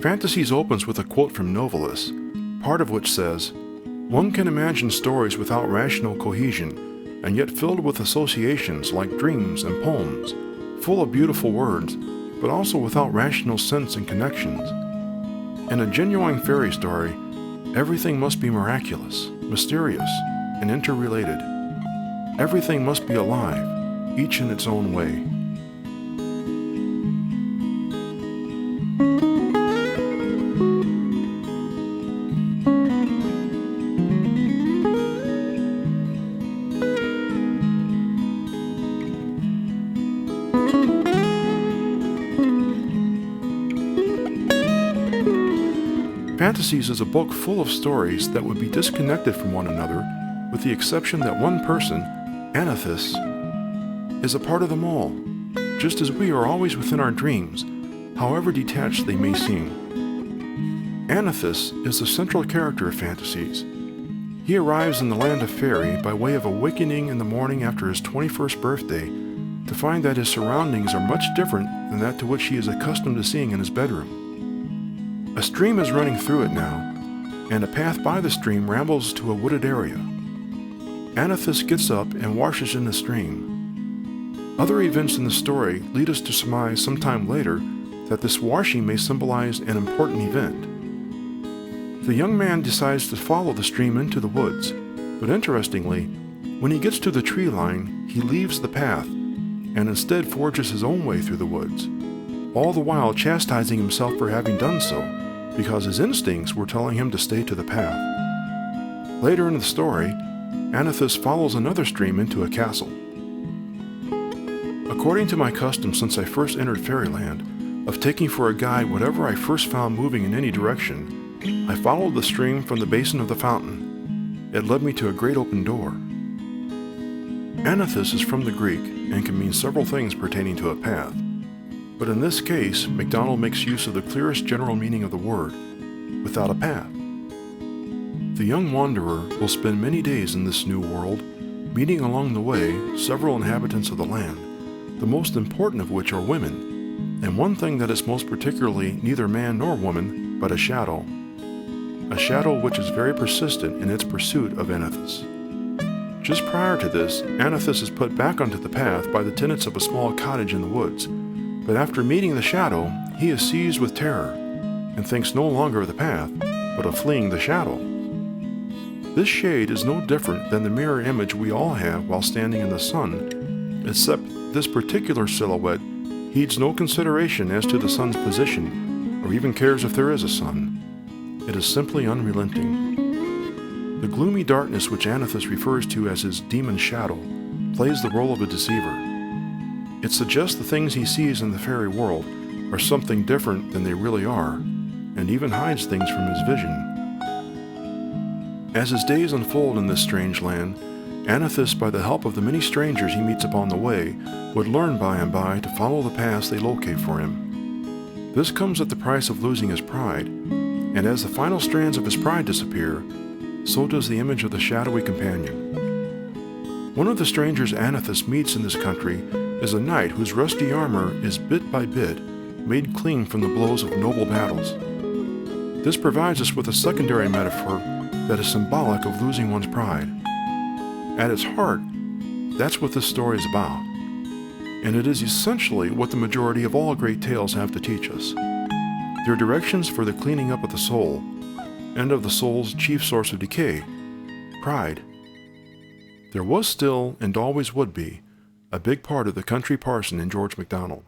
Phantastes opens with a quote from Novalis, part of which says, "One can imagine stories without rational cohesion, and yet filled with associations like dreams and poems, full of beautiful words, but also without rational sense and connections. In a genuine fairy story, everything must be miraculous, mysterious, and interrelated. Everything must be alive, each in its own way." Phantastes is a book full of stories that would be disconnected from one another, with the exception that one person, Phantastes, is a part of them all, just as we are always within our dreams, however detached they may seem. Phantastes is the central character of Phantastes. He arrives in the land of Faerie by way of awakening in the morning after his 21st birthday to find that his surroundings are much different than that to which he is accustomed to seeing in his bedroom. A stream is running through it now, and a path by the stream rambles to a wooded area. Phantastes gets up and washes in the stream. Other events in the story lead us to surmise sometime later that this washing may symbolize an important event. The young man decides to follow the stream into the woods, but interestingly, when he gets to the tree line, he leaves the path and instead forges his own way through the woods, all the while chastising himself for having done so, because his instincts were telling him to stay to the path. Later in the story, Phantastes follows another stream into a castle. According to my custom since I first entered Fairyland, of taking for a guide whatever I first found moving in any direction, I followed the stream from the basin of the fountain. It led me to a great open door. Phantastes is from the Greek and can mean several things pertaining to a path. But in this case, MacDonald makes use of the clearest general meaning of the word, without a path. The young wanderer will spend many days in this new world, meeting along the way several inhabitants of the land, the most important of which are women, and one thing that is most particularly neither man nor woman, but a shadow which is very persistent in its pursuit of Phantastes. Just prior to this, Phantastes is put back onto the path by the tenants of a small cottage in the woods, but after meeting the shadow, he is seized with terror, and thinks no longer of the path, but of fleeing the shadow. This shade is no different than the mirror image we all have while standing in the sun, except this particular silhouette heeds no consideration as to the sun's position, or even cares if there is a sun. It is simply unrelenting. The gloomy darkness which Phantastes refers to as his demon shadow plays the role of a deceiver. It suggests the things he sees in the fairy world are something different than they really are, and even hides things from his vision. As his days unfold in this strange land, Phantastes, by the help of the many strangers he meets upon the way, would learn by and by to follow the paths they locate for him. This comes at the price of losing his pride, and as the final strands of his pride disappear, so does the image of the shadowy companion. One of the strangers Phantastes meets in this country is a knight whose rusty armor is bit by bit made clean from the blows of noble battles. This provides us with a secondary metaphor that is symbolic of losing one's pride. At its heart, that's what this story is about, and it is essentially what the majority of all great tales have to teach us. They're directions for the cleaning up of the soul, and of the soul's chief source of decay, pride. There was still, and always would be, a big part of the country parson in George MacDonald.